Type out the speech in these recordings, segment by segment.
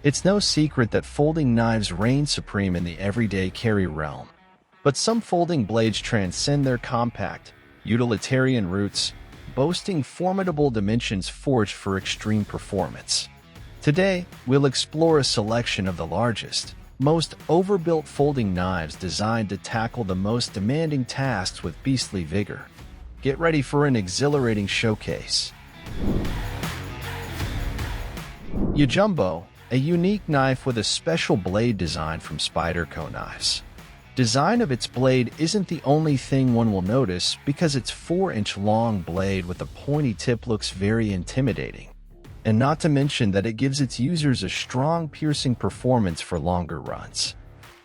It's no secret that folding knives reign supreme in the everyday carry realm. But some folding blades transcend their compact, utilitarian roots, boasting formidable dimensions forged for extreme performance. Today, we'll explore a selection of the largest, most overbuilt folding knives designed to tackle the most demanding tasks with beastly vigor. Get ready for an exhilarating showcase. Yojumbo, a unique knife with a special blade design from Spyderco Knives. Design of its blade isn't the only thing one will notice because its 4-inch long blade with a pointy tip looks very intimidating. And not to mention that it gives its users a strong piercing performance for longer runs.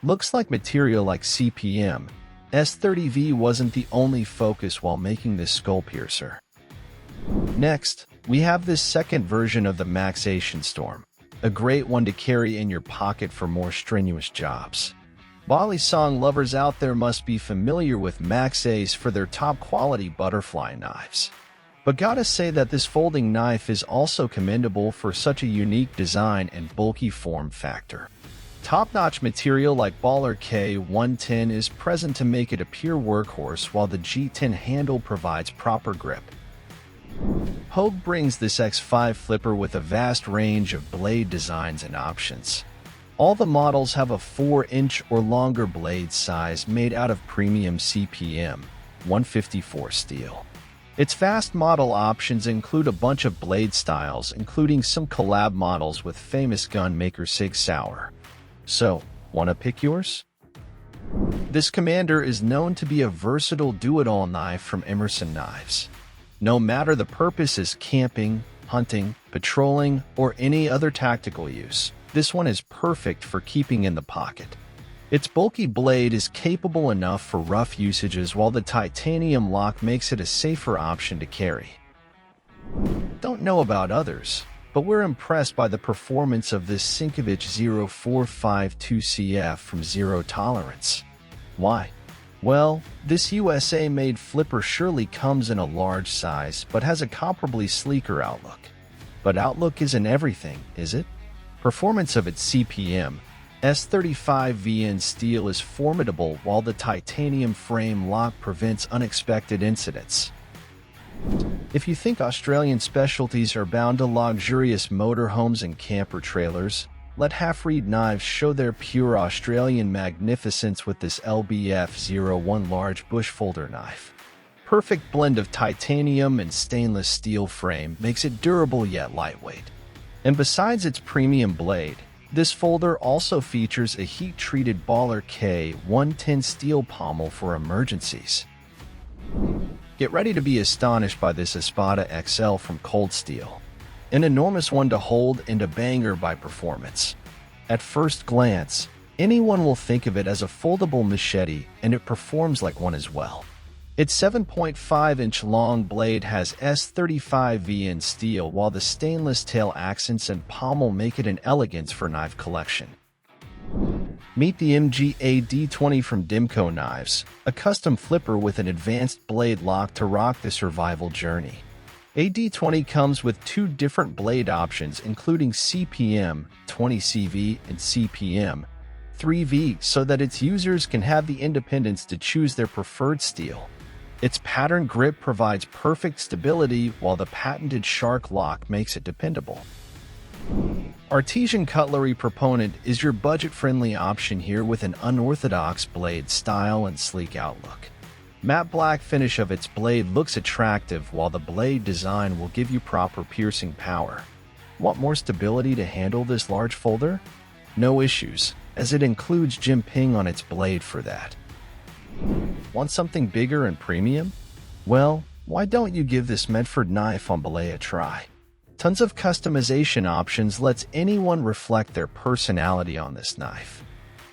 Looks like material like CPM, S30V wasn't the only focus while making this skull piercer. Next, we have this second version of the Aan Storm, a great one to carry in your pocket for more strenuous jobs. Balisong lovers out there must be familiar with Maxa's for their top-quality butterfly knives. But gotta say that this folding knife is also commendable for such a unique design and bulky form factor. Top-notch material like Baller K110 is present to make it a pure workhorse, while the G10 handle provides proper grip. Hogue brings this X5 flipper with a vast range of blade designs and options. All the models have a 4-inch or longer blade size made out of premium CPM 154 steel. Its fast model options include a bunch of blade styles, including some collab models with famous gun maker Sig Sauer. So, wanna pick yours? This Commander is known to be a versatile do-it-all knife from Emerson Knives. No matter the purpose is camping, hunting, patrolling, or any other tactical use, this one is perfect for keeping in the pocket. Its bulky blade is capable enough for rough usages, while the titanium lock makes it a safer option to carry. Don't know about others, but we're impressed by the performance of this Sienkiewicz 0452CF from Zero Tolerance. Why? Well, this USA-made flipper surely comes in a large size, but has a comparably sleeker outlook. But outlook isn't everything, is it? Performance of its CPM S35VN steel is formidable, while the titanium frame lock prevents unexpected incidents. If you think Australian specialties are bound to luxurious motorhomes and camper trailers, let half-reed knives show their pure Australian magnificence with this LBF01 large bush folder knife. Perfect blend of titanium and stainless steel frame makes it durable yet lightweight. And besides its premium blade, this folder also features a heat-treated Baller K110 steel pommel for emergencies. Get ready to be astonished by this Espada XL from Cold Steel. An enormous one to hold and a banger by performance. At first glance, anyone will think of it as a foldable machete, and it performs like one as well. Its 7.5-inch long blade has S35VN steel, while the stainless tail accents and pommel make it an elegance for knife collection. Meet the MGA A20 from Dico Knives, a custom flipper with an advanced blade lock to rock the survival journey. A20 comes with two different blade options, including CPM 20CV and CPM 3V, so that its users can have the independence to choose their preferred steel. Its pattern grip provides perfect stability, while the patented shark lock makes it dependable. Artesian cutlery proponent is your budget-friendly option here with an unorthodox blade style and sleek outlook. Matte black finish of its blade looks attractive, while the blade design will give you proper piercing power. Want more stability to handle this large folder? No issues, as it includes jimping on its blade for that. Want something bigger and premium? Well, why don't you give this Medford knife on belay a try? Tons of customization options lets anyone reflect their personality on this knife.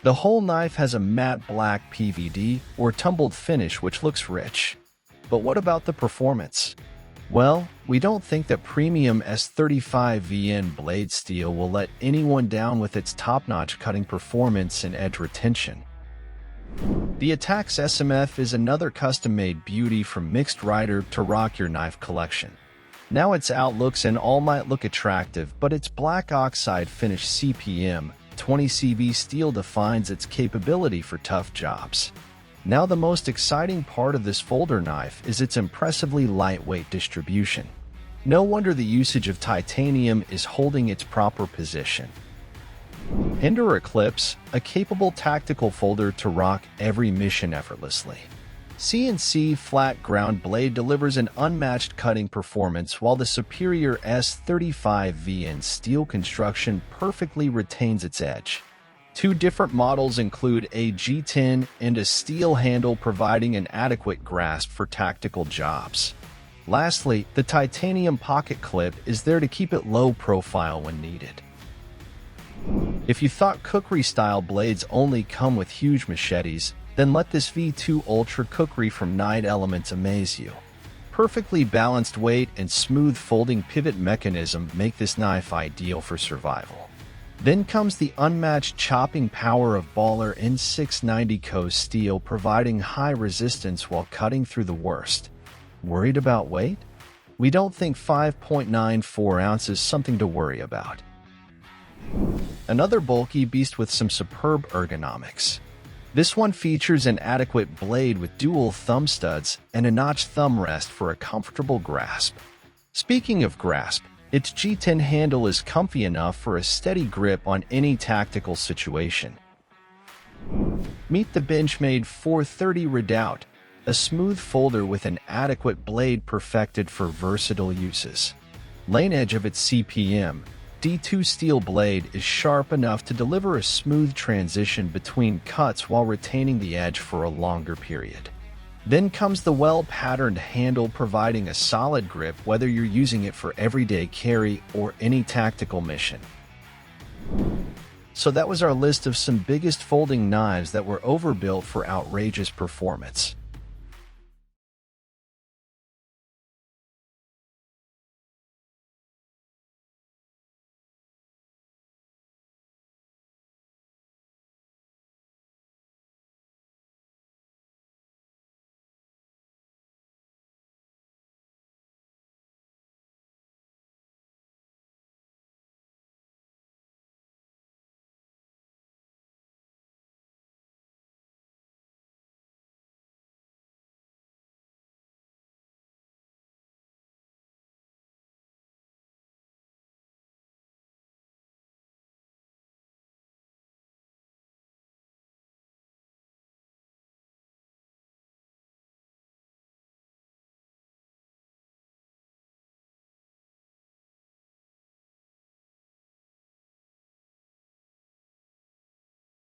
The whole knife has a matte black PVD or tumbled finish which looks rich. But what about the performance? Well, we don't think that premium S35VN blade steel will let anyone down with its top-notch cutting performance and edge retention. The ATTX SMF is another custom-made beauty from Mixed Rider to rock your knife collection. Now its outlooks and all might look attractive, but its black oxide finish CPM 20 CV steel defines its capability for tough jobs. Now the most exciting part of this folder knife is its impressively lightweight distribution. No wonder the usage of titanium is holding its proper position. Enter Eclipse, a capable tactical folder to rock every mission effortlessly. CNC flat ground blade delivers an unmatched cutting performance, while the superior S35V steel construction perfectly retains its edge. Two different models include a G10 and a steel handle, providing an adequate grasp for tactical jobs. Lastly, the titanium pocket clip is there to keep it low profile when needed. If you thought cookery-style blades only come with huge machetes, then let this V2 Ultra Cookery from Night Elements amaze you. Perfectly balanced weight and smooth folding pivot mechanism make this knife ideal for survival. Then comes the unmatched chopping power of Baller N690 Cold Steel, providing high resistance while cutting through the worst. Worried about weight? We don't think 5.94 ounces is something to worry about. Another bulky beast with some superb ergonomics. This one features an adequate blade with dual thumb studs and a notched thumb rest for a comfortable grasp. Speaking of grasp, its G10 handle is comfy enough for a steady grip on any tactical situation. Meet the Benchmade 430 Redoubt, a smooth folder with an adequate blade perfected for versatile uses. Lane edge of its CPM D2 steel blade is sharp enough to deliver a smooth transition between cuts while retaining the edge for a longer period. Then comes the well-patterned handle, providing a solid grip whether you're using it for everyday carry or any tactical mission. So that was our list of some biggest folding knives that were overbuilt for outrageous performance.